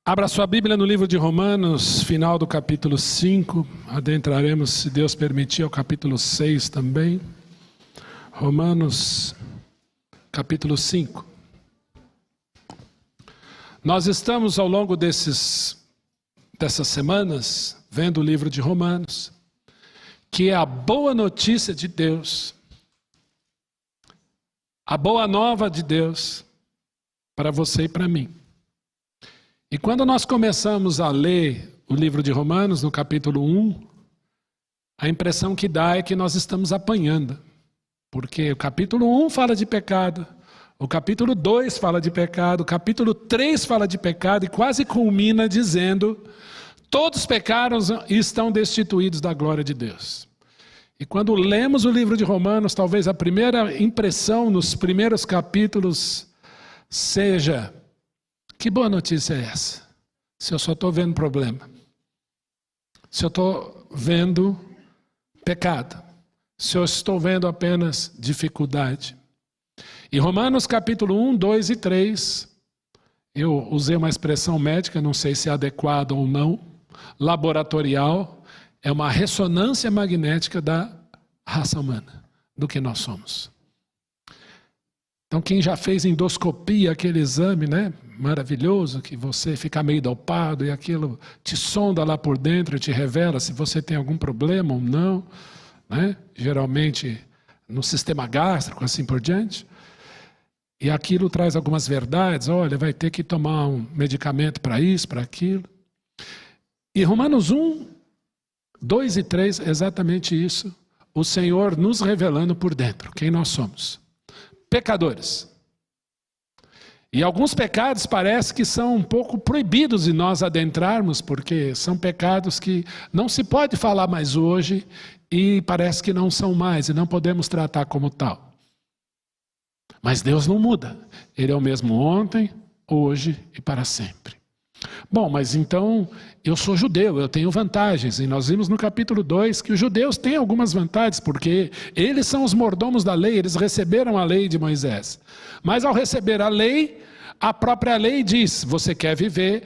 Abra sua Bíblia no livro de Romanos, final do capítulo 5. Adentraremos, se Deus permitir, ao capítulo 6 também. Romanos, capítulo 5. Nós estamos ao longo dessas semanas vendo o livro de Romanos, que é a boa notícia de Deus, a boa nova de Deus para você e para mim. E quando nós começamos a ler o livro de Romanos, no capítulo 1, a impressão que dá é que nós estamos apanhando. Porque o capítulo 1 fala de pecado, o capítulo 2 fala de pecado, o capítulo 3 fala de pecado e quase culmina dizendo: todos pecaram e estão destituídos da glória de Deus. E quando lemos o livro de Romanos, talvez a primeira impressão nos primeiros capítulos seja: que boa notícia é essa? Se eu só estou vendo problema, se eu estou vendo pecado, se eu estou vendo apenas dificuldade. E Romanos capítulo 1, 2 e 3, eu usei uma expressão médica, não sei se é adequada ou não, laboratorial, é uma ressonância magnética da raça humana, do que nós somos. Então quem já fez endoscopia, aquele exame, né, maravilhoso, que você fica meio dopado e aquilo te sonda lá por dentro e te revela se você tem algum problema ou não, né? Geralmente no sistema gástrico, assim por diante. E aquilo traz algumas verdades: olha, vai ter que tomar um medicamento para isso, para aquilo. E Romanos 1, 2 e 3 é exatamente isso. O Senhor nos revelando por dentro quem nós somos. Pecadores. E alguns pecados parece que são um pouco proibidos de nós adentrarmos, porque são pecados que não se pode falar mais hoje e parece que não são mais e não podemos tratar como tal. Mas Deus não muda. Ele é o mesmo ontem, hoje e para sempre. Bom, mas então eu sou judeu, eu tenho vantagens. E nós vimos no capítulo 2 que os judeus têm algumas vantagens, porque eles são os mordomos da lei, eles receberam a lei de Moisés. Mas ao receber a lei, a própria lei diz: você quer viver,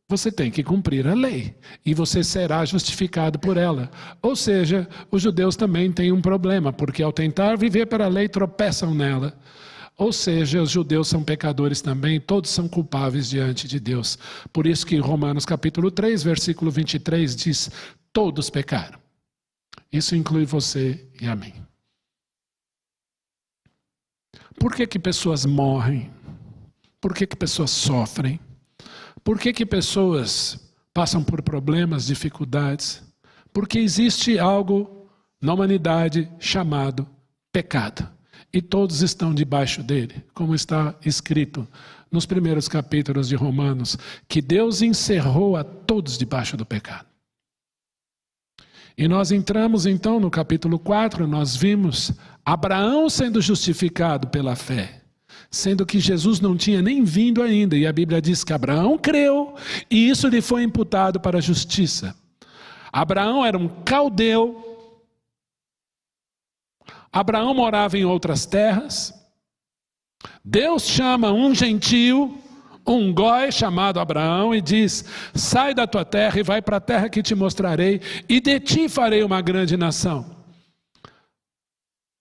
você tem que cumprir a lei. E você será justificado por ela. Ou seja, os judeus também têm um problema, porque ao tentar viver pela lei, tropeçam nela. Ou seja, os judeus são pecadores também, todos são culpáveis diante de Deus. Por isso que Romanos capítulo 3, versículo 23 diz: todos pecaram. Isso inclui você e a mim. Por que pessoas morrem? Por que pessoas sofrem? Por que pessoas passam por problemas, dificuldades? Porque existe algo na humanidade chamado pecado. E todos estão debaixo dele, como está escrito nos primeiros capítulos de Romanos, que Deus encerrou a todos debaixo do pecado. E nós entramos então no capítulo 4, nós vimos Abraão sendo justificado pela fé, sendo que Jesus não tinha nem vindo ainda, e a Bíblia diz que Abraão creu, e isso lhe foi imputado para a justiça. Abraão era um caldeu, Abraão morava em outras terras. Deus chama um gentio, um goi chamado Abraão, e diz: sai da tua terra e vai para a terra que te mostrarei, e de ti farei uma grande nação.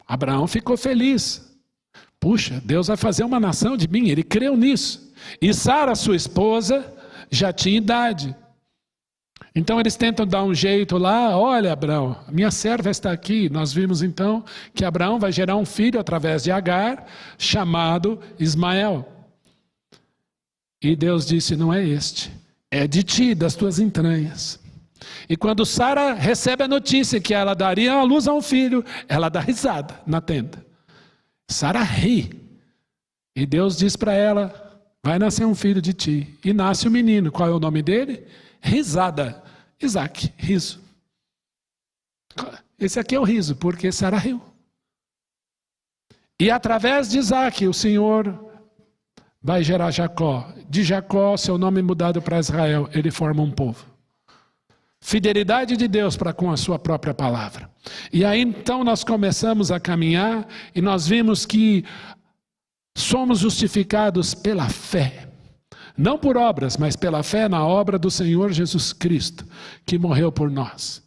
Abraão ficou feliz. Puxa, Deus vai fazer uma nação de mim, ele creu nisso. E Sara, sua esposa, já tinha idade. Então eles tentam dar um jeito lá: olha, Abraão, minha serva está aqui. Nós vimos então que Abraão vai gerar um filho através de Agar, chamado Ismael. E Deus disse: não é este, é de ti, das tuas entranhas. E quando Sara recebe a notícia que ela daria à luz a um filho, ela dá risada na tenda. Sara ri. E Deus diz para ela: vai nascer um filho de ti. E nasce o menino. Qual é o nome dele? Risada. Isaac, riso. Esse aqui é o riso, porque Sara riu. E através de Isaac, o Senhor vai gerar Jacó. De Jacó, seu nome mudado para Israel, ele forma um povo. Fidelidade de Deus para com a sua própria palavra. E aí então nós começamos a caminhar e nós vimos que somos justificados pela fé. Não por obras, mas pela fé na obra do Senhor Jesus Cristo, que morreu por nós.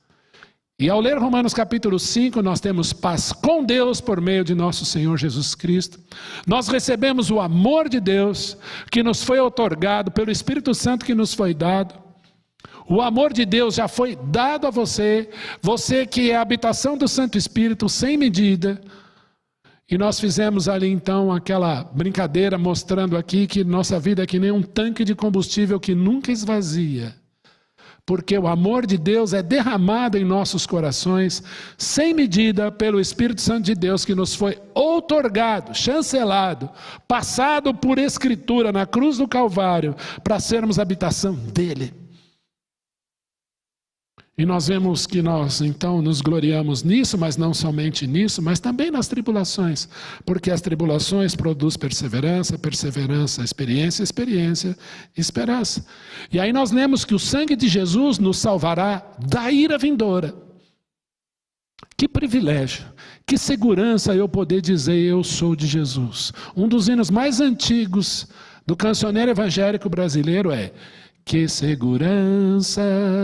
E ao ler Romanos capítulo 5, nós temos paz com Deus por meio de nosso Senhor Jesus Cristo. Nós recebemos o amor de Deus, que nos foi outorgado pelo Espírito Santo que nos foi dado. O amor de Deus já foi dado a você, você que é a habitação do Santo Espírito sem medida. E nós fizemos ali então aquela brincadeira mostrando aqui que nossa vida é que nem um tanque de combustível que nunca esvazia. Porque o amor de Deus é derramado em nossos corações, sem medida, pelo Espírito Santo de Deus, que nos foi outorgado, chancelado, passado por Escritura na cruz do Calvário, para sermos habitação dele. E nós vemos que nós, então, nos gloriamos nisso, mas não somente nisso, mas também nas tribulações. Porque as tribulações produzem perseverança, perseverança, experiência, experiência, esperança. E aí nós lemos que o sangue de Jesus nos salvará da ira vindoura. Que privilégio, que segurança eu poder dizer eu sou de Jesus. Um dos hinos mais antigos do cancioneiro evangélico brasileiro é: que segurança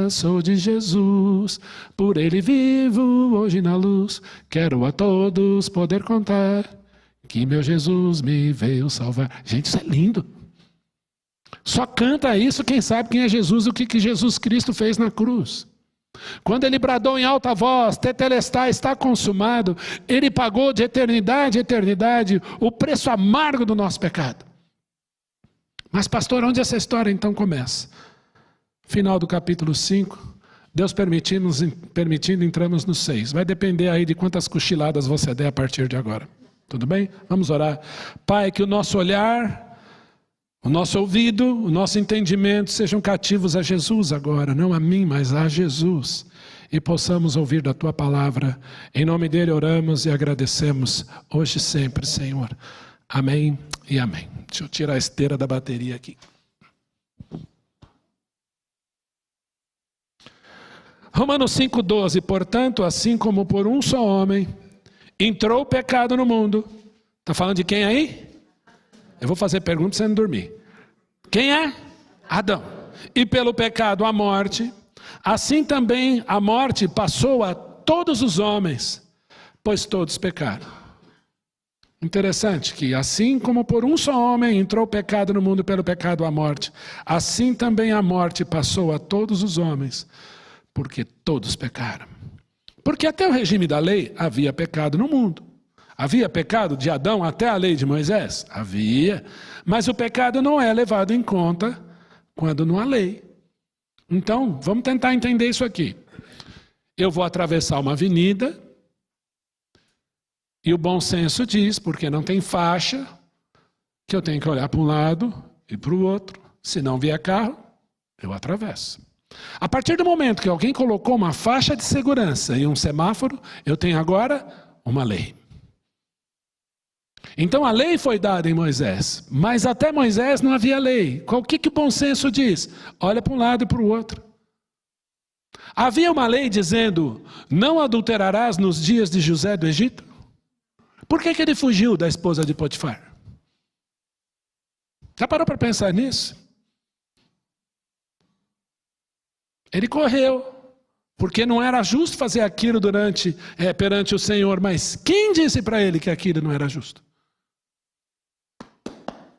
sou de Jesus, por ele vivo hoje na luz, quero a todos poder contar, que meu Jesus me veio salvar. Gente, isso é lindo. Só canta isso quem sabe quem é Jesus e o que Jesus Cristo fez na cruz. Quando ele bradou em alta voz, tetelestai, está consumado, ele pagou de eternidade a eternidade o preço amargo do nosso pecado. Mas pastor, onde essa história então começa? Final do capítulo 5, Deus permitindo, entramos no 6. Vai depender aí de quantas cochiladas você der a partir de agora. Tudo bem? Vamos orar. Pai, que o nosso olhar, o nosso ouvido, o nosso entendimento sejam cativos a Jesus agora, não a mim, mas a Jesus. E possamos ouvir da Tua palavra. Em nome dele oramos e agradecemos hoje e sempre, Senhor. Amém e amém. Deixa eu tirar a esteira da bateria aqui. Romanos 5,12. Portanto, assim como por um só homem entrou o pecado no mundo. Está falando de quem aí? Eu vou fazer pergunta para você não dormir. Quem é? Adão. E pelo pecado a morte. Assim também a morte passou a todos os homens, pois todos pecaram. Interessante que assim como por um só homem entrou o pecado no mundo, pelo pecado a morte, assim também a morte passou a todos os homens, porque todos pecaram. Porque até o regime da lei havia pecado no mundo. Havia pecado de Adão até a lei de Moisés? Havia. Mas o pecado não é levado em conta quando não há lei. Então, vamos tentar entender isso aqui. Eu vou atravessar uma avenida e o bom senso diz, porque não tem faixa, que eu tenho que olhar para um lado e para o outro. Se não vier carro, eu atravesso. A partir do momento que alguém colocou uma faixa de segurança e um semáforo, eu tenho agora uma lei. Então a lei foi dada em Moisés, mas até Moisés não havia lei. O que o bom senso diz? Olha para um lado e para o outro. Havia uma lei dizendo, não adulterarás nos dias de José do Egito? Por que ele fugiu da esposa de Potifar? Já parou para pensar nisso? Ele correu, porque não era justo fazer aquilo perante o Senhor, mas quem disse para ele que aquilo não era justo?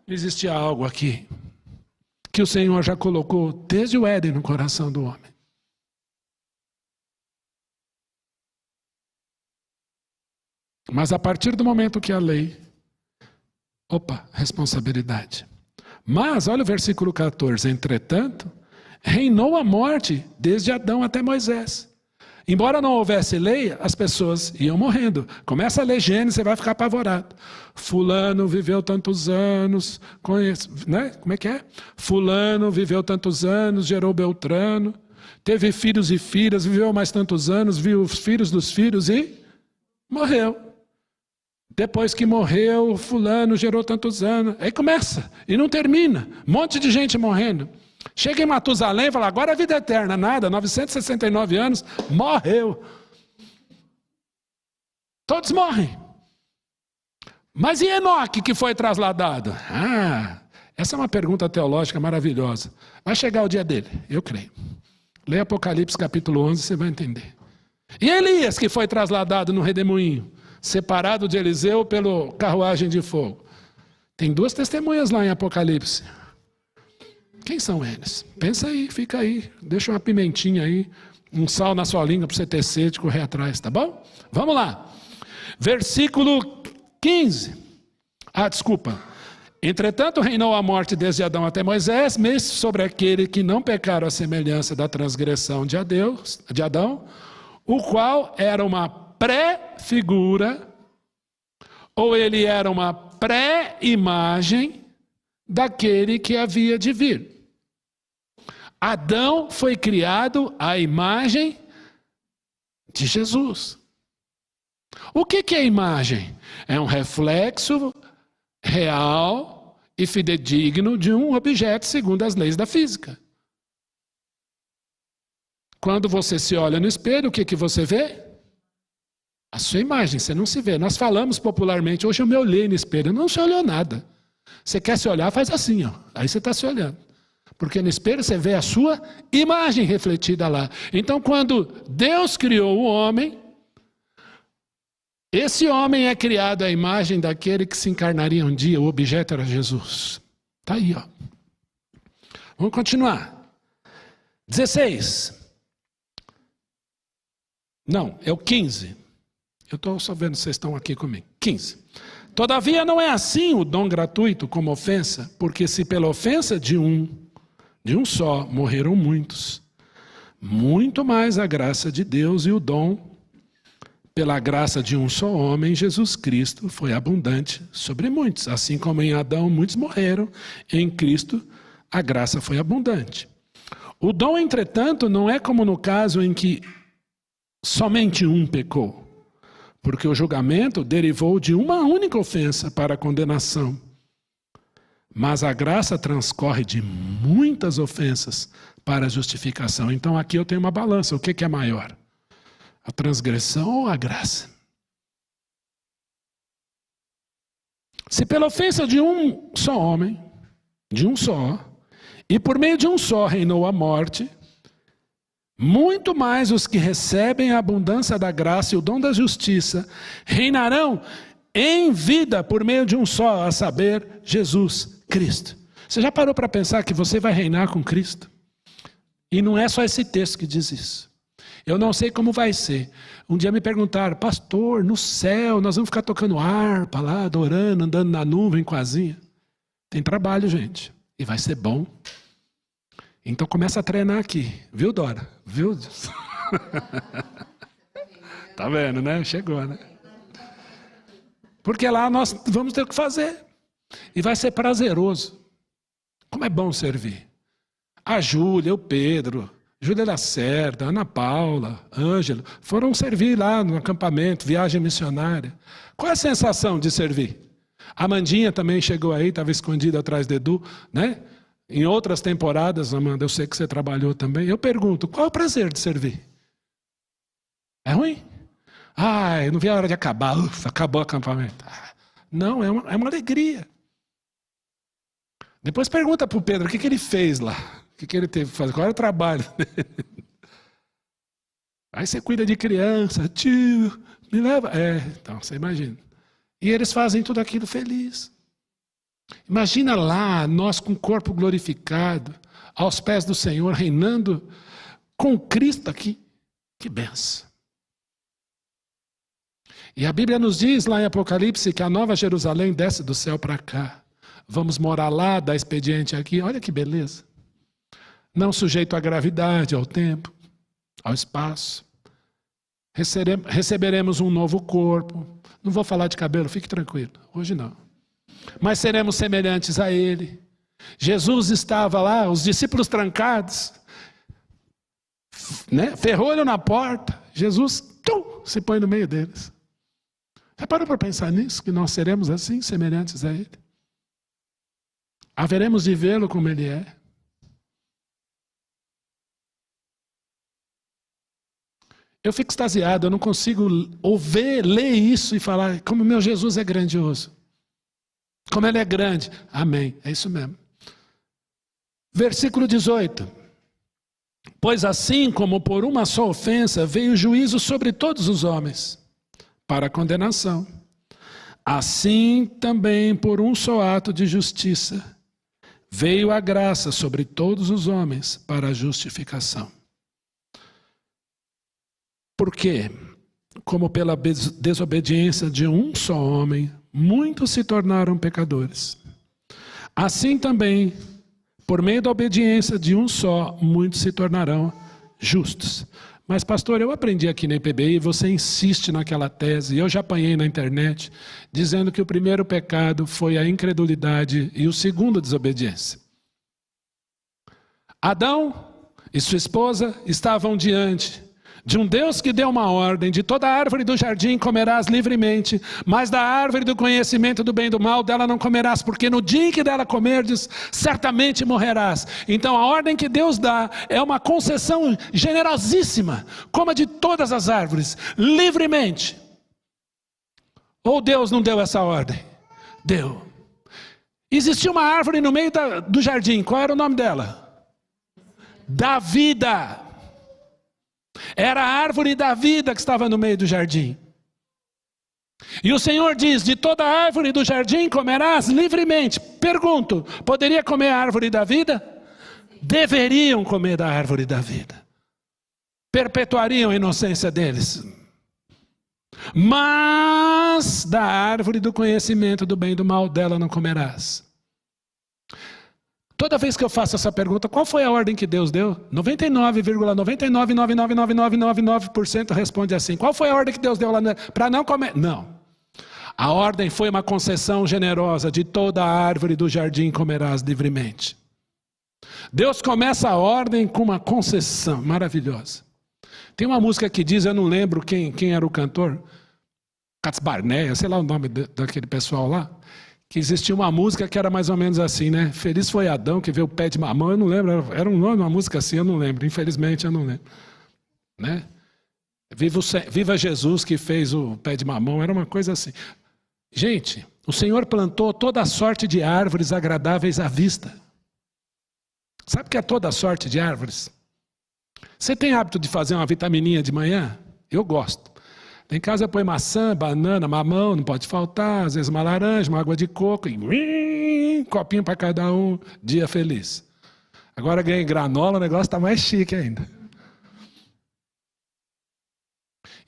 Existia algo aqui, que o Senhor já colocou desde o Éden no coração do homem. Mas a partir do momento que a lei, responsabilidade. Mas, olha o versículo 14, entretanto, reinou a morte desde Adão até Moisés. Embora não houvesse lei, as pessoas iam morrendo. Começa a ler Gênesis, você vai ficar apavorado. Fulano viveu tantos anos, né? Como é que é? Fulano viveu tantos anos, gerou Beltrano, teve filhos e filhas, viveu mais tantos anos, viu os filhos dos filhos e morreu. Depois que morreu, fulano gerou tantos anos. Aí começa, e não termina. Um monte de gente morrendo. Chega em Matusalém e fala, agora a vida é eterna. Nada, 969 anos, morreu. Todos morrem. Mas e Enoque que foi trasladado? Essa é uma pergunta teológica maravilhosa. Vai chegar o dia dele, eu creio. Leia Apocalipse capítulo 11, você vai entender. E Elias, que foi trasladado no redemoinho, separado de Eliseu pelo carruagem de fogo. Tem 2 testemunhas lá em Apocalipse. Quem são eles? Pensa aí, fica aí. Deixa uma pimentinha aí, um sal na sua língua para você ter sede e correr atrás, tá bom? Vamos lá. Versículo 15. Desculpa. Entretanto, reinou a morte desde Adão até Moisés, mesmo sobre aquele que não pecaram à semelhança da transgressão de Adão, o qual era uma pré-figura, ou ele era uma pré-imagem daquele que havia de vir. Adão foi criado à imagem de Jesus. O que é imagem? É um reflexo real e fidedigno de um objeto segundo as leis da física. Quando você se olha no espelho, o que você vê? A sua imagem, você não se vê. Nós falamos popularmente, hoje eu me olhei no espelho, não se olhou nada. Você quer se olhar, faz assim, ó. Aí você está se olhando. Porque no espelho você vê a sua imagem refletida lá. Então, quando Deus criou o homem, esse homem é criado à imagem daquele que se encarnaria um dia, o objeto era Jesus. Está aí, ó. Vamos continuar. 16. Não, é o 15. Eu estou só vendo se vocês estão aqui comigo. 15. Todavia não é assim o dom gratuito como ofensa, porque se pela ofensa de um só morreram muitos, muito mais a graça de Deus e o dom pela graça de um só homem, Jesus Cristo, foi abundante sobre muitos. Assim como em Adão muitos morreram, em Cristo a graça foi abundante. O dom, entretanto, não é como no caso em que somente um pecou, porque o julgamento derivou de uma única ofensa para a condenação. Mas a graça transcorre de muitas ofensas para a justificação. Então aqui eu tenho uma balança. O que é maior? A transgressão ou a graça? Se pela ofensa de um só homem, de um só, e por meio de um só reinou a morte, muito mais os que recebem a abundância da graça e o dom da justiça reinarão em vida por meio de um só, a saber, Jesus Cristo. Você já parou para pensar que você vai reinar com Cristo? E não é só esse texto que diz isso. Eu não sei como vai ser. Um dia me perguntaram, pastor, no céu nós vamos ficar tocando harpa lá, adorando, andando na nuvem com asinha. Tem trabalho, gente. E vai ser bom. Então começa a treinar aqui. Viu, Dora? Viu? Tá vendo, né? Chegou, né? Porque lá nós vamos ter o que fazer. E vai ser prazeroso. Como é bom servir. A Júlia, o Pedro, Júlia Lacerda, Ana Paula, Ângelo, foram servir lá no acampamento, viagem missionária. Qual é a sensação de servir? A Amandinha também chegou aí, estava escondida atrás do Edu, né? Em outras temporadas, Amanda, eu sei que você trabalhou também. Eu pergunto, qual é o prazer de servir? É ruim? Eu não vi a hora de acabar. Acabou o acampamento. Não, é uma alegria. Depois pergunta para o Pedro o que ele fez lá. O que ele teve que fazer? Qual era o trabalho? Aí você cuida de criança, tio, me leva. Então, você imagina. E eles fazem tudo aquilo feliz. Imagina lá, nós com o corpo glorificado, aos pés do Senhor, reinando com Cristo aqui. Que benção. E a Bíblia nos diz lá em Apocalipse que a nova Jerusalém desce do céu para cá. Vamos morar lá, dar expediente aqui. Olha que beleza. Não sujeito à gravidade, ao tempo, ao espaço. Receberemos um novo corpo. Não vou falar de cabelo, fique tranquilo. Hoje não. Mas seremos semelhantes a Ele. Jesus estava lá, os discípulos trancados, né? Ferrolho na porta. Jesus se põe no meio deles. Já parou para pensar nisso? Que nós seremos assim, semelhantes a Ele? Haveremos de vê-lo como Ele é. Eu fico extasiado, eu não consigo ler isso e falar como meu Jesus é grandioso. Como Ele é grande. Amém, é isso mesmo. Versículo 18. Pois assim como por uma só ofensa veio o juízo sobre todos os homens, para a condenação, assim também por um só ato de justiça veio a graça sobre todos os homens para a justificação. Porque, como pela desobediência de um só homem, muitos se tornaram pecadores, assim também, por meio da obediência de um só, muitos se tornarão justos. Mas, pastor, eu aprendi aqui na IPBI, e você insiste naquela tese, e eu já apanhei na internet, dizendo que o primeiro pecado foi a incredulidade e o segundo a desobediência. Adão e sua esposa estavam diante de um Deus que deu uma ordem: de toda árvore do jardim comerás livremente, mas da árvore do conhecimento do bem e do mal dela não comerás, porque no dia em que dela comerdes, certamente morrerás. Então a ordem que Deus dá é uma concessão generosíssima: coma de todas as árvores, livremente. Ou Deus não deu essa ordem? Deu. Existia uma árvore no meio do jardim, qual era o nome dela? Da vida. Era a árvore da vida que estava no meio do jardim. E o Senhor diz: de toda árvore do jardim comerás livremente. Pergunto, poderia comer a árvore da vida? Deveriam comer da árvore da vida. Perpetuariam a inocência deles. Mas da árvore do conhecimento do bem e do mal dela não comerás. Toda vez que eu faço essa pergunta, qual foi a ordem que Deus deu? 99,999999% responde assim. Qual foi a ordem que Deus deu lá para não comer? Não. A ordem foi uma concessão generosa: de toda a árvore do jardim comerás livremente. Deus começa a ordem com uma concessão maravilhosa. Tem uma música que diz, eu não lembro quem era o cantor, Cats Barneia, sei lá o nome daquele pessoal lá, que existia uma música que era mais ou menos assim, né? Feliz foi Adão que vê o pé de mamão. Eu não lembro, era um nome, uma música assim, eu não lembro. Infelizmente, eu não lembro. Né? Viva Jesus que fez o pé de mamão, era uma coisa assim. Gente, o Senhor plantou toda a sorte de árvores agradáveis à vista. Sabe o que é toda a sorte de árvores? Você tem hábito de fazer uma vitamininha de manhã? Eu gosto. Em casa põe maçã, banana, mamão, não pode faltar, às vezes uma laranja, uma água de coco, e copinho para cada um, dia feliz. Agora ganhei granola, o negócio está mais chique ainda.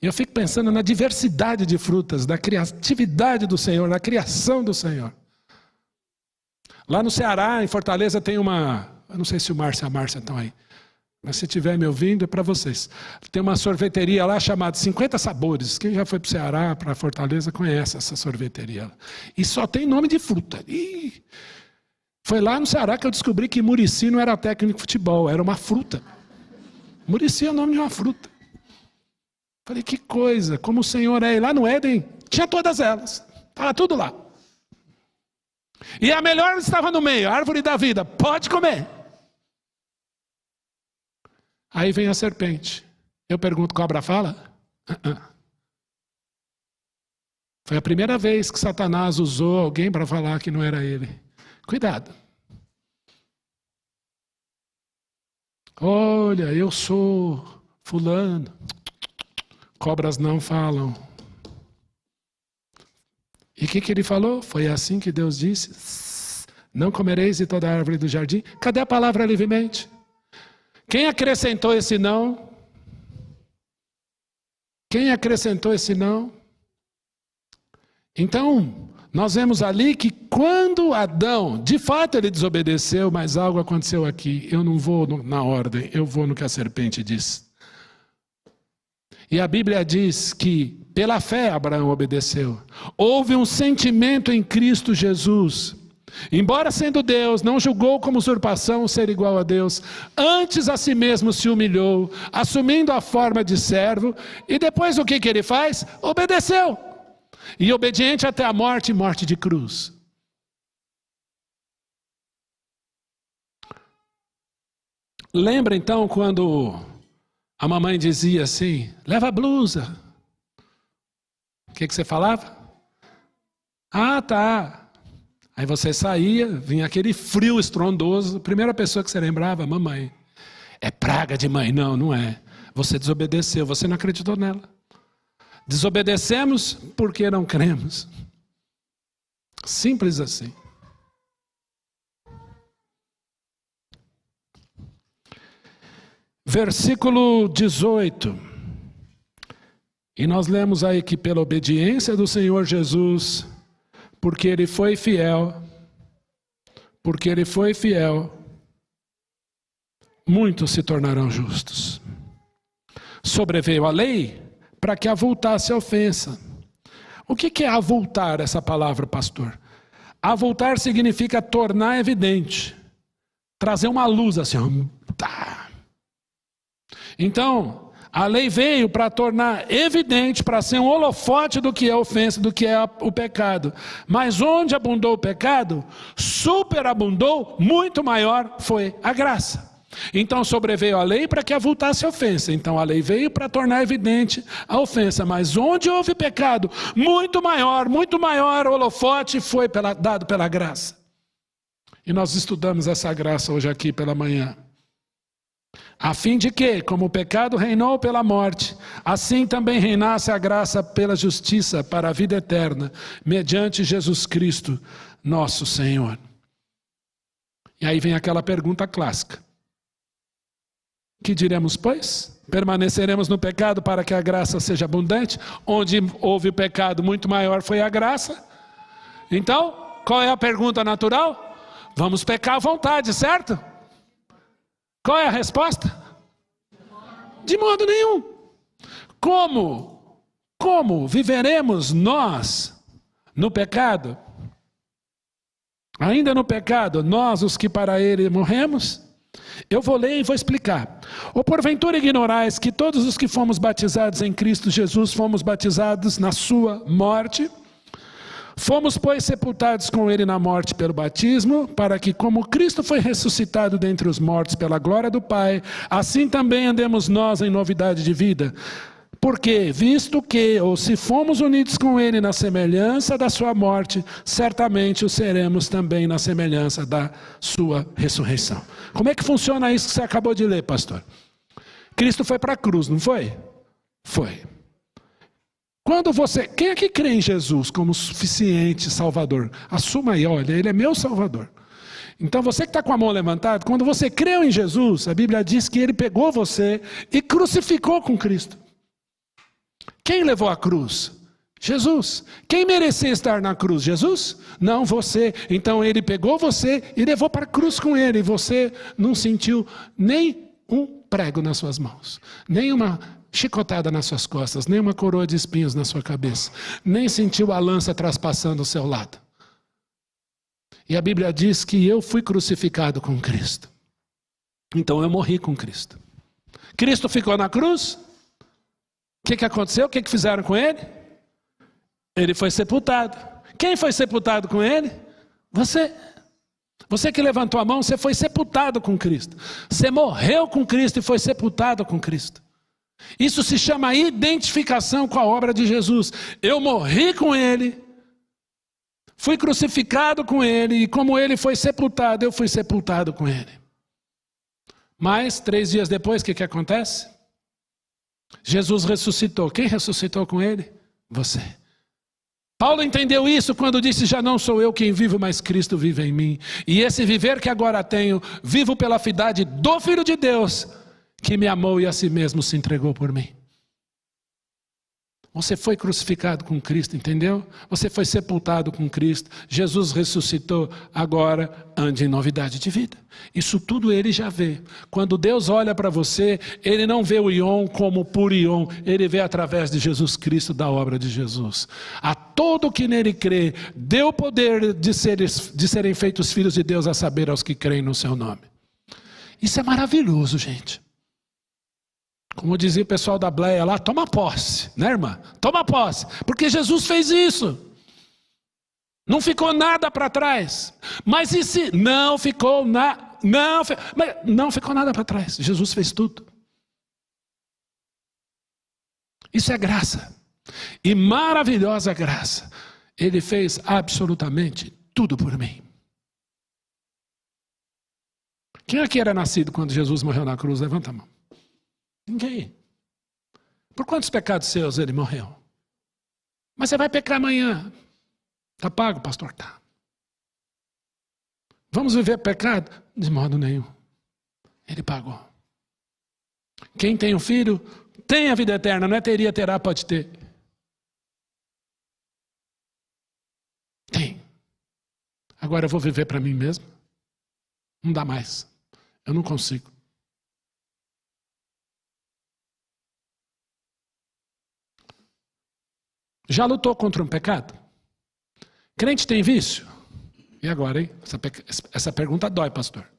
E eu fico pensando na diversidade de frutas, da criatividade do Senhor, na criação do Senhor. Lá no Ceará, em Fortaleza, tem uma... Eu não sei se o Márcio e a Márcia estão aí. Mas se estiver me ouvindo, é para vocês. Tem uma sorveteria lá chamada 50 Sabores. Quem já foi para o Ceará, para Fortaleza, conhece essa sorveteria. E só tem nome de fruta. E foi lá no Ceará que eu descobri que Muricy não era técnico de futebol, era uma fruta. Muricy é o nome de uma fruta. Falei, que coisa, como o Senhor é. E lá no Éden, tinha todas elas. Estava tudo lá. E a melhor estava no meio, a árvore da vida. Pode comer. Aí vem a serpente. Eu pergunto, cobra fala? Foi a primeira vez que Satanás usou alguém para falar que não era ele. Cuidado. Olha, eu sou fulano. Cobras não falam. E o que ele falou? Foi assim que Deus disse: não comereis de toda a árvore do jardim. Cadê a palavra livremente? Quem acrescentou esse não? Quem acrescentou esse não? Então, nós vemos ali que quando Adão, de fato ele desobedeceu, mas algo aconteceu aqui. Eu não vou na ordem, eu vou no que a serpente diz. E a Bíblia diz que pela fé Abraão obedeceu. Houve um sentimento em Cristo Jesus. Embora sendo Deus, não julgou como usurpação ser igual a Deus. Antes a si mesmo se humilhou, assumindo a forma de servo. E depois o que ele faz? Obedeceu. E obediente até a morte, morte de cruz. Lembra então quando a mamãe dizia assim: leva a blusa. O que você falava? Ah, tá. Aí você saía, vinha aquele frio estrondoso, a primeira pessoa que você lembrava, mamãe. É praga de mãe? Não, não é. Você desobedeceu, você não acreditou nela. Desobedecemos porque não cremos. Simples assim. Versículo 18. E nós lemos aí que pela obediência do Senhor Jesus, porque Ele foi fiel, muitos se tornarão justos. Sobreveio a lei para que avultasse a ofensa. O que é avultar essa palavra, pastor? Avultar significa tornar evidente, trazer uma luz assim. Tá. Então, a lei veio para tornar evidente, para ser um holofote do que é a ofensa, do que é o pecado. Mas onde abundou o pecado, superabundou, muito maior foi a graça. Então sobreveio a lei para que avultasse a ofensa. Então a lei veio para tornar evidente a ofensa. Mas onde houve pecado, muito maior holofote foi dado pela graça. E nós estudamos essa graça hoje aqui pela manhã. A fim de que, como o pecado reinou pela morte, assim também reinasse a graça pela justiça para a vida eterna, mediante Jesus Cristo, nosso Senhor. E aí vem aquela pergunta clássica. Que diremos, pois? Permaneceremos no pecado para que a graça seja abundante? Onde houve o pecado, muito maior foi a graça. Então, qual é a pergunta natural? Vamos pecar à vontade, certo? Qual é a resposta? De modo nenhum. Como viveremos nós no pecado? Ainda no pecado, nós os que para ele morremos? Eu vou ler e vou explicar. Ou porventura ignorais que todos os que fomos batizados em Cristo Jesus fomos batizados na sua morte? Fomos, pois, sepultados com ele na morte pelo batismo, para que, como Cristo foi ressuscitado dentre os mortos pela glória do Pai, assim também andemos nós em novidade de vida. Porque, visto que, ou se fomos unidos com ele na semelhança da sua morte, certamente o seremos também na semelhança da sua ressurreição. Como é que funciona isso que você acabou de ler, pastor? Cristo foi para a cruz, não foi? Foi. Quando você... Quem é que crê em Jesus como suficiente Salvador? Assuma aí, olha, Ele é meu Salvador. Então você que está com a mão levantada, quando você creu em Jesus, a Bíblia diz que Ele pegou você e crucificou com Cristo. Quem levou a cruz? Jesus. Quem merecia estar na cruz? Jesus? Não, você. Então Ele pegou você e levou para a cruz com Ele. E você não sentiu nem um prego nas suas mãos, nem uma chicotada nas suas costas, nem uma coroa de espinhos na sua cabeça, nem sentiu a lança traspassando o seu lado. E a Bíblia diz que eu fui crucificado com Cristo. Então eu morri com Cristo. Cristo ficou na cruz. O que aconteceu? O que fizeram com ele? Ele foi sepultado. Quem foi sepultado com ele? Você. Você que levantou a mão, você foi sepultado com Cristo. Você morreu com Cristo e foi sepultado com Cristo. Isso se chama identificação com a obra de Jesus. Eu morri com Ele, fui crucificado com Ele, e como Ele foi sepultado, eu fui sepultado com Ele. Mas 3 dias depois, o que acontece? Jesus ressuscitou. Quem ressuscitou com Ele? Você. Paulo entendeu isso quando disse: já não sou eu quem vivo, mas Cristo vive em mim. E esse viver que agora tenho, vivo pela fidelidade do Filho de Deus, que me amou e a si mesmo se entregou por mim. Você foi crucificado com Cristo, entendeu? Você foi sepultado com Cristo. Jesus ressuscitou, agora ande em novidade de vida. Isso tudo Ele já vê. Quando Deus olha para você, Ele não vê o Ion como puro Ion. Ele vê através de Jesus Cristo, da obra de Jesus. A todo que nele crê, deu o poder de serem feitos filhos de Deus, a saber, aos que creem no seu nome. Isso é maravilhoso, gente. Como dizia o pessoal da Bleia lá, toma posse, né, irmã? Toma posse, porque Jesus fez isso. Não ficou nada para trás. Mas e se não ficou nada? Não ficou nada para trás. Jesus fez tudo. Isso é graça. E maravilhosa graça. Ele fez absolutamente tudo por mim. Quem aqui era nascido quando Jesus morreu na cruz? Levanta a mão. Ninguém. Por quantos pecados seus ele morreu? Mas você vai pecar amanhã. Está pago, pastor? Tá. Vamos viver pecado? De modo nenhum. Ele pagou. Quem tem um filho, tem a vida eterna. Não é teria, terá, pode ter. Tem. Agora eu vou viver para mim mesmo? Não dá mais. Eu não consigo. Já lutou contra um pecado? Crente tem vício? E agora, hein? Essa pergunta dói, pastor.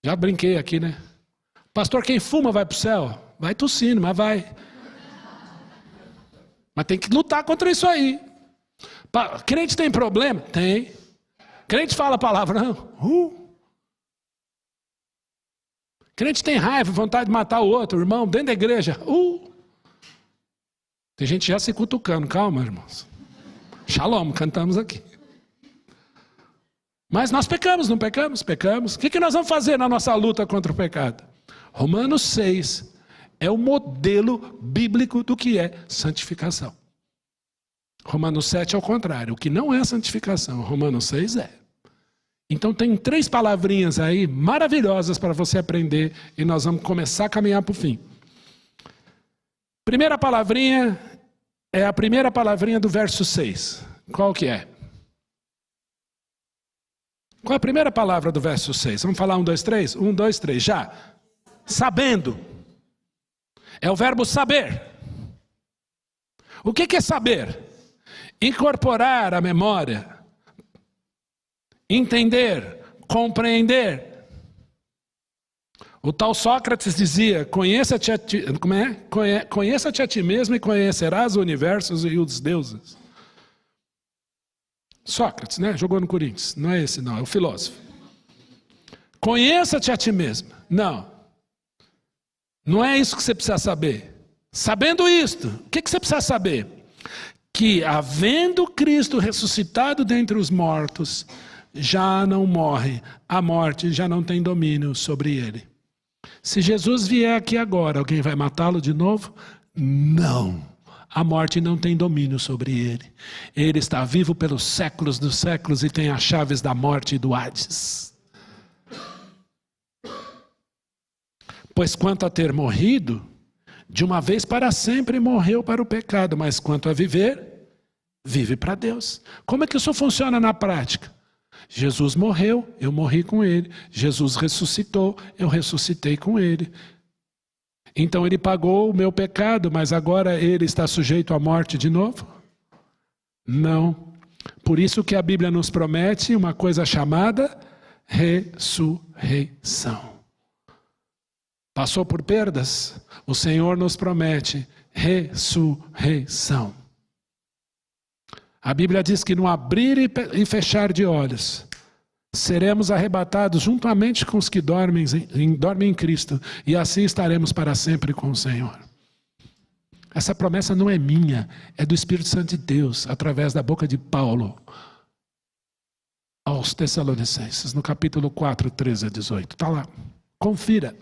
Já brinquei aqui, né? Pastor, quem fuma vai para o céu? Vai tossindo, mas vai. Mas tem que lutar contra isso aí. Crente tem problema? Tem. Crente fala palavrão? Crente tem raiva, vontade de matar o outro, irmão, dentro da igreja? Tem gente já se cutucando. Calma, irmãos. Shalom, cantamos aqui. Mas nós pecamos, não pecamos? Pecamos. O que nós vamos fazer na nossa luta contra o pecado? Romanos 6 é o modelo bíblico do que é santificação. Romanos 7 é o contrário. O que não é santificação, Romanos 6 é. Então tem 3 palavrinhas aí maravilhosas para você aprender e nós vamos começar a caminhar para o fim. Primeira palavrinha é a primeira palavrinha do verso 6. Qual que é? Qual é a primeira palavra do verso 6? Vamos falar 1, 2, 3? 1, 2, 3, já. Sabendo. É o verbo saber. O que é saber? Incorporar à memória. Entender. Compreender. O tal Sócrates dizia, conheça-te a ti, conheça-te a ti mesmo e conhecerás o universo e os deuses. Sócrates, né? Jogou no Corinthians. Não é esse não, é o filósofo. Conheça-te a ti mesmo. Não. Não é isso que você precisa saber. Sabendo isto, o que você precisa saber? Que havendo Cristo ressuscitado dentre os mortos, já não morre. A morte já não tem domínio sobre ele. Se Jesus vier aqui agora, alguém vai matá-lo de novo? Não. A morte não tem domínio sobre ele. Ele está vivo pelos séculos dos séculos e tem as chaves da morte e do Hades. Pois quanto a ter morrido, de uma vez para sempre morreu para o pecado, mas quanto a viver, vive para Deus. Como é que isso funciona na prática? Jesus morreu, eu morri com ele. Jesus ressuscitou, eu ressuscitei com ele. Então ele pagou o meu pecado, mas agora ele está sujeito à morte de novo? Não. Por isso que a Bíblia nos promete uma coisa chamada ressurreição. Passou por perdas? O Senhor nos promete ressurreição. A Bíblia diz que no abrir e fechar de olhos, seremos arrebatados juntamente com os que dormem em Cristo, e assim estaremos para sempre com o Senhor. Essa promessa não é minha, é do Espírito Santo de Deus, através da boca de Paulo, aos Tessalonicenses, no capítulo 4, 13 a 18. Está lá, confira.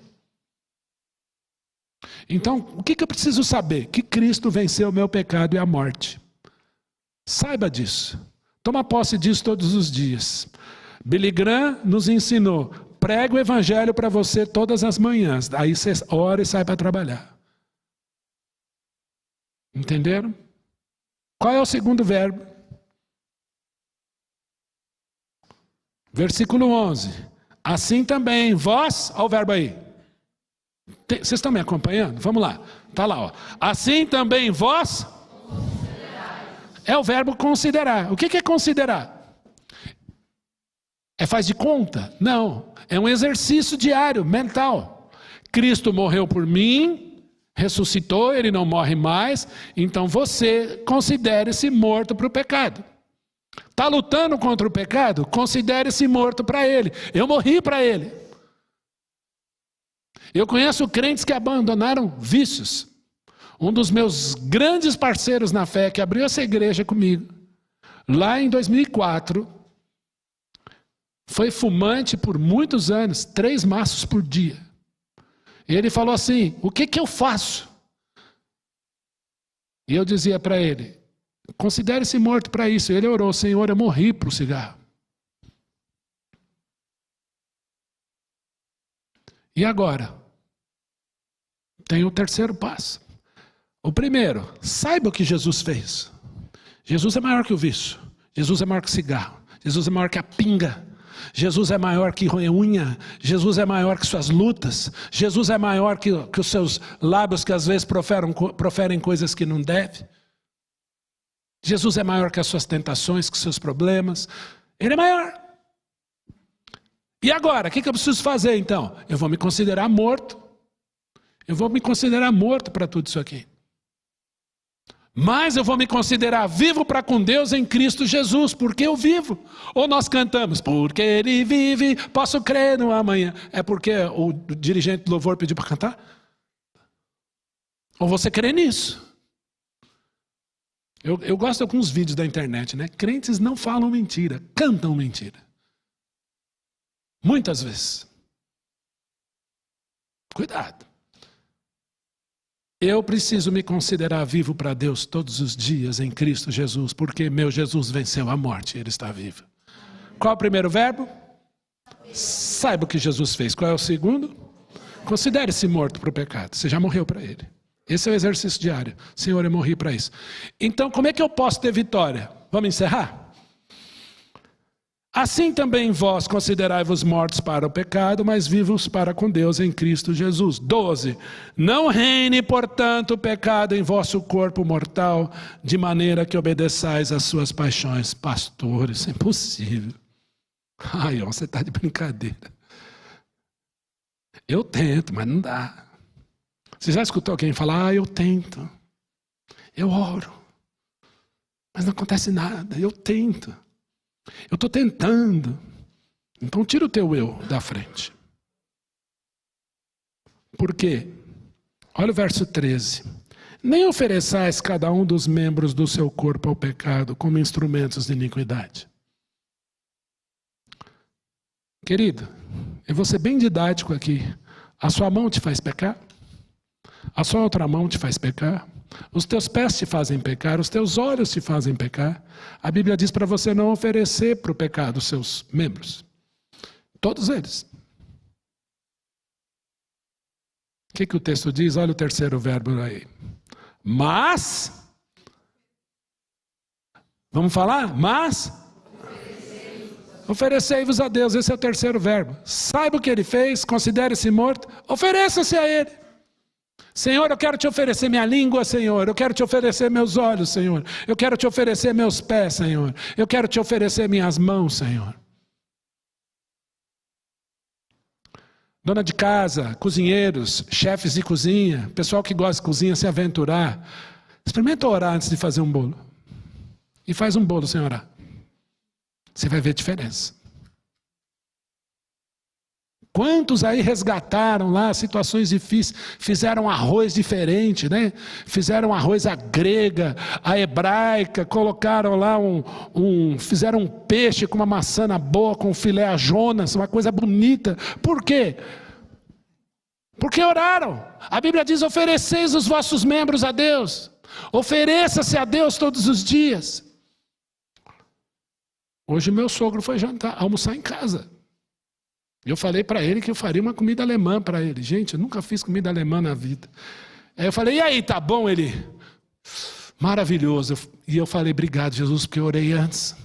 Então, o que eu preciso saber? Que Cristo venceu o meu pecado e a morte. Saiba disso. Toma posse disso todos os dias. Billy Graham nos ensinou, prega o evangelho para você todas as manhãs. Aí você ora e sai para trabalhar. Entenderam? Qual é o segundo verbo? Versículo 11. Assim também vós, olha o verbo aí. Vocês estão me acompanhando? Vamos lá. Está lá, ó. Assim também vós... É o verbo considerar. O que é considerar? É faz de conta? Não. É um exercício diário, mental. Cristo morreu por mim, ressuscitou, ele não morre mais, então você considere-se morto para o pecado. Está lutando contra o pecado? Considere-se morto para ele. Eu morri para ele. Eu conheço crentes que abandonaram vícios. Um dos meus grandes parceiros na fé, que abriu essa igreja comigo, lá em 2004, foi fumante por muitos anos, 3 maços por dia. E ele falou assim, o que eu faço? E eu dizia para ele, considere-se morto para isso. Ele orou, Senhor, eu morri para o cigarro. E agora? Tem o terceiro passo. O primeiro, saiba o que Jesus fez. Jesus é maior que o vício. Jesus é maior que o cigarro. Jesus é maior que a pinga. Jesus é maior que roer unha. Jesus é maior que suas lutas. Jesus é maior que os seus lábios que às vezes proferem coisas que não devem. Jesus é maior que as suas tentações, que os seus problemas. Ele é maior. E agora, o que eu preciso fazer então? Eu vou me considerar morto. Eu vou me considerar morto para tudo isso aqui. Mas eu vou me considerar vivo para com Deus em Cristo Jesus, porque eu vivo. Ou nós cantamos, porque Ele vive, posso crer no amanhã. É porque o dirigente do louvor pediu para cantar? Ou você crê nisso? Eu gosto de alguns vídeos da internet, né? Crentes não falam mentira, cantam mentira. Muitas vezes. Cuidado. Eu preciso me considerar vivo para Deus todos os dias em Cristo Jesus, porque meu Jesus venceu a morte, Ele está vivo. Qual é o primeiro verbo? Saiba o que Jesus fez. Qual é o segundo? Considere-se morto para o pecado. Você já morreu para Ele. Esse é o exercício diário. Senhor, eu morri para isso. Então, como é que eu posso ter vitória? Vamos encerrar? Assim também vós considerai-vos mortos para o pecado, mas vivos para com Deus em Cristo Jesus. 12. Não reine, portanto, o pecado em vosso corpo mortal, de maneira que obedeçais às suas paixões. Pastor, isso é impossível. Ai, ó, você está de brincadeira. Eu tento, mas não dá. Você já escutou alguém falar, eu tento, eu oro, mas não acontece nada, eu tento. Eu estou tentando. Então tira o teu eu da frente. Por quê? Olha o verso 13. Nem ofereçais cada um dos membros do seu corpo ao pecado como instrumentos de iniquidade. Querido, eu vou ser bem didático aqui. A sua mão te faz pecar? A sua outra mão te faz pecar? Os teus pés te fazem pecar, os teus olhos te fazem pecar. A Bíblia diz para você não oferecer para o pecado os seus membros. Todos eles. O que o texto diz? Olha o terceiro verbo aí. Mas, vamos falar? Mas, oferecei-vos a Deus. Esse é o terceiro verbo. Saiba o que Ele fez, considere-se morto, ofereça-se a Ele. Senhor, eu quero te oferecer minha língua, Senhor. Eu quero te oferecer meus olhos, Senhor. Eu quero te oferecer meus pés, Senhor. Eu quero te oferecer minhas mãos, Senhor. Dona de casa, cozinheiros, chefes de cozinha, pessoal que gosta de cozinha, se aventurar. Experimenta orar antes de fazer um bolo. E faz um bolo sem orar. Você vai ver a diferença. Quantos aí resgataram lá situações difíceis, fizeram arroz diferente, né? Fizeram arroz à grega, à hebraica, colocaram lá fizeram um peixe com uma maçã na boa, com filé a Jonas, uma coisa bonita. Por quê? Porque oraram. A Bíblia diz, ofereceis os vossos membros a Deus. Ofereça-se a Deus todos os dias. Hoje meu sogro foi almoçar em casa. Eu falei para ele que eu faria uma comida alemã para ele. Gente, eu nunca fiz comida alemã na vida. Aí eu falei, e aí, tá bom? Ele, maravilhoso. E eu falei, obrigado, Jesus, porque eu orei antes.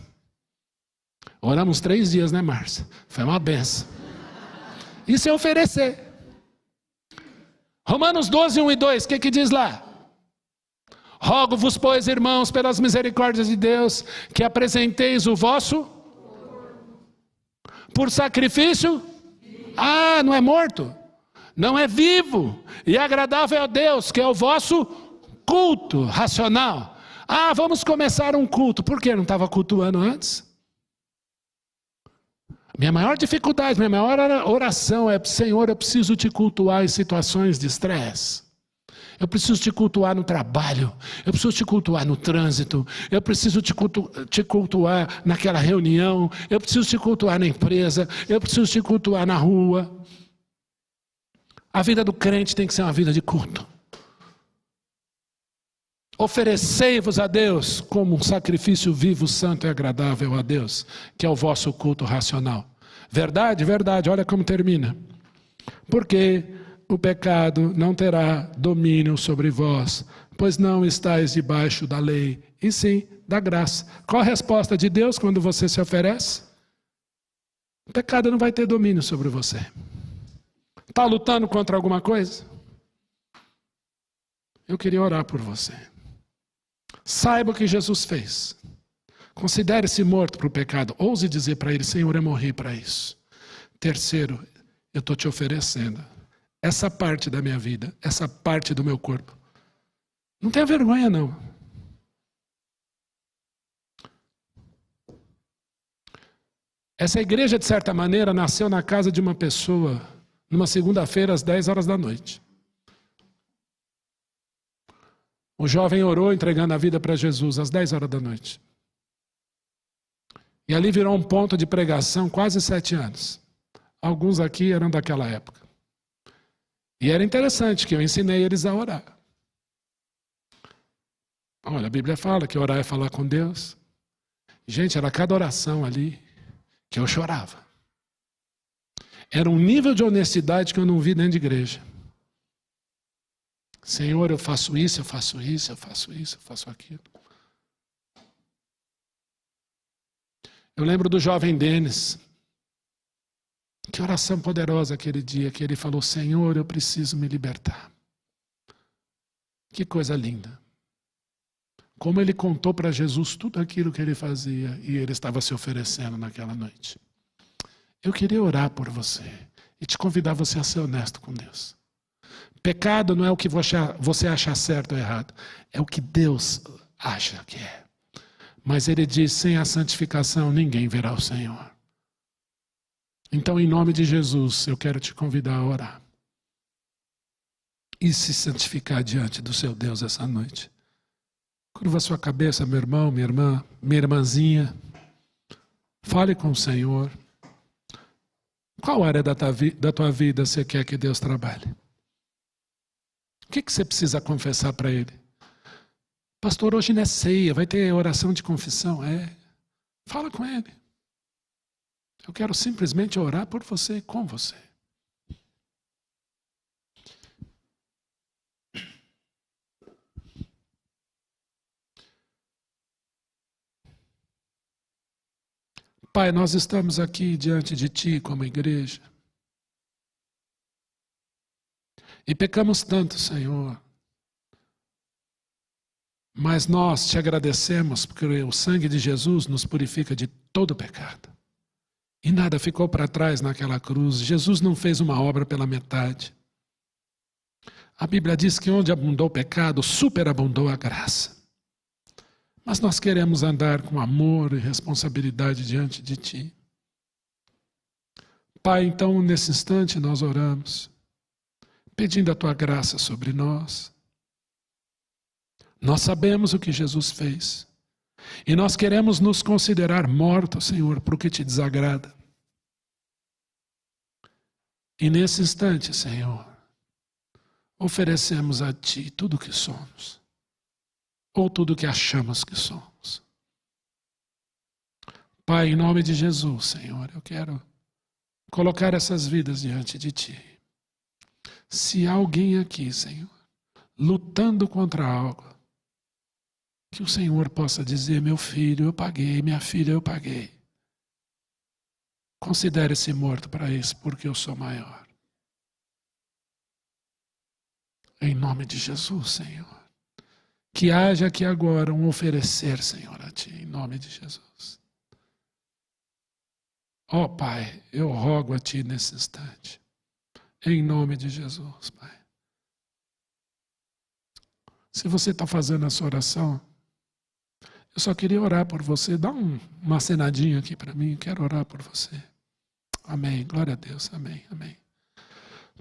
Oramos 3 dias, né, Márcia? Foi uma benção. Isso é oferecer. Romanos 12, 1 e 2, o que diz lá? Rogo-vos, pois, irmãos, pelas misericórdias de Deus, que apresenteis o vosso por sacrifício? Ah, não é morto? Não é vivo. E agradável a Deus, que é o vosso culto racional. Ah, vamos começar um culto. Por que não estava cultuando antes? Minha maior dificuldade, minha maior oração é: Senhor, eu preciso te cultuar em situações de estresse. Eu preciso te cultuar no trabalho, eu preciso te cultuar no trânsito, eu preciso te cultuar naquela reunião, eu preciso te cultuar na empresa, eu preciso te cultuar na rua. A vida do crente tem que ser uma vida de culto. Oferecei-vos a Deus como um sacrifício vivo, santo e agradável a Deus, que é o vosso culto racional. Verdade? Verdade. Olha como termina. Porque o pecado não terá domínio sobre vós, pois não estáis debaixo da lei, e sim da graça. Qual a resposta de Deus quando você se oferece? O pecado não vai ter domínio sobre você. Está lutando contra alguma coisa? Eu queria orar por você. Saiba o que Jesus fez. Considere-se morto para o pecado. Ouse dizer para ele: Senhor, eu morri para isso. Terceiro, eu estou te oferecendo essa parte da minha vida, essa parte do meu corpo. Não tenha vergonha, não. Essa igreja, de certa maneira, nasceu na casa de uma pessoa, numa segunda-feira, às 10 horas da noite. O jovem orou entregando a vida para Jesus às 10 horas da noite. E ali virou um ponto de pregação quase 7 anos. Alguns aqui eram daquela época. E era interessante que eu ensinei eles a orar. Olha, a Bíblia fala que orar é falar com Deus. Gente, era cada oração ali que eu chorava. Era um nível de honestidade que eu não vi dentro de igreja. Senhor, eu faço isso, eu faço isso, eu faço isso, eu faço aquilo. Eu lembro do jovem Denis. Que oração poderosa aquele dia que ele falou: Senhor, eu preciso me libertar. Que coisa linda. Como ele contou para Jesus tudo aquilo que ele fazia e ele estava se oferecendo naquela noite. Eu queria orar por você e te convidar você a ser honesto com Deus. Pecado não é o que você acha certo ou errado, é o que Deus acha que é. Mas ele diz: sem a santificação ninguém verá o Senhor. Então, em nome de Jesus, eu quero te convidar a orar e se santificar diante do seu Deus essa noite. Curva a sua cabeça, meu irmão, minha irmã, minha irmãzinha. Fale com o Senhor. Qual área da tua vida você quer que Deus trabalhe? O que você precisa confessar para Ele? Pastor, hoje não é ceia, vai ter oração de confissão. Fala com Ele. Eu quero simplesmente orar por você e com você. Pai, nós estamos aqui diante de Ti como igreja. E pecamos tanto, Senhor. Mas nós te agradecemos porque o sangue de Jesus nos purifica de todo pecado. E nada ficou para trás naquela cruz. Jesus não fez uma obra pela metade. A Bíblia diz que onde abundou o pecado, superabundou a graça. Mas nós queremos andar com amor e responsabilidade diante de Ti. Pai, então, nesse instante nós oramos, pedindo a Tua graça sobre nós. Nós sabemos o que Jesus fez. E nós queremos nos considerar mortos, Senhor, para o que Te desagrada. E nesse instante, Senhor, oferecemos a Ti tudo o que somos. Ou tudo o que achamos que somos. Pai, em nome de Jesus, Senhor, eu quero colocar essas vidas diante de Ti. Se há alguém aqui, Senhor, lutando contra algo, que o Senhor possa dizer: meu filho, eu paguei, minha filha, eu paguei. Considere-se morto para isso, porque eu sou maior. Em nome de Jesus, Senhor. Que haja aqui agora um oferecer, Senhor, a Ti, em nome de Jesus. Ó Pai, eu rogo a Ti nesse instante. Em nome de Jesus, Pai. Se você está fazendo essa oração, eu só queria orar por você. Dá uma acenadinha aqui para mim. Quero orar por você. Amém. Glória a Deus. Amém. Amém.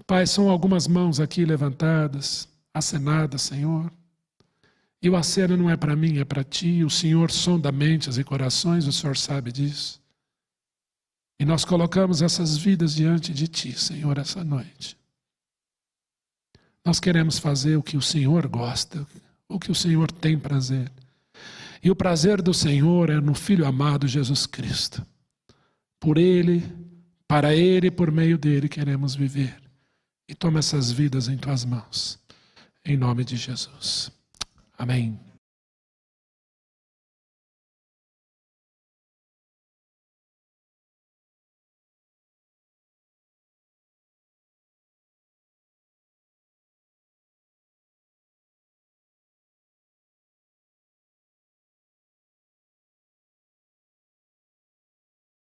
Pai, são algumas mãos aqui levantadas. acenada, Senhor. E o aceno não é para mim, é para Ti. O Senhor sonda mentes e corações, o Senhor sabe disso. E nós colocamos essas vidas diante de Ti, Senhor, essa noite. Nós queremos fazer o que o Senhor gosta, o que o Senhor tem prazer. E o prazer do Senhor é no Filho amado Jesus Cristo. Por Ele, para Ele e por meio dEle queremos viver. E toma essas vidas em Tuas mãos. Em nome de Jesus. Amém.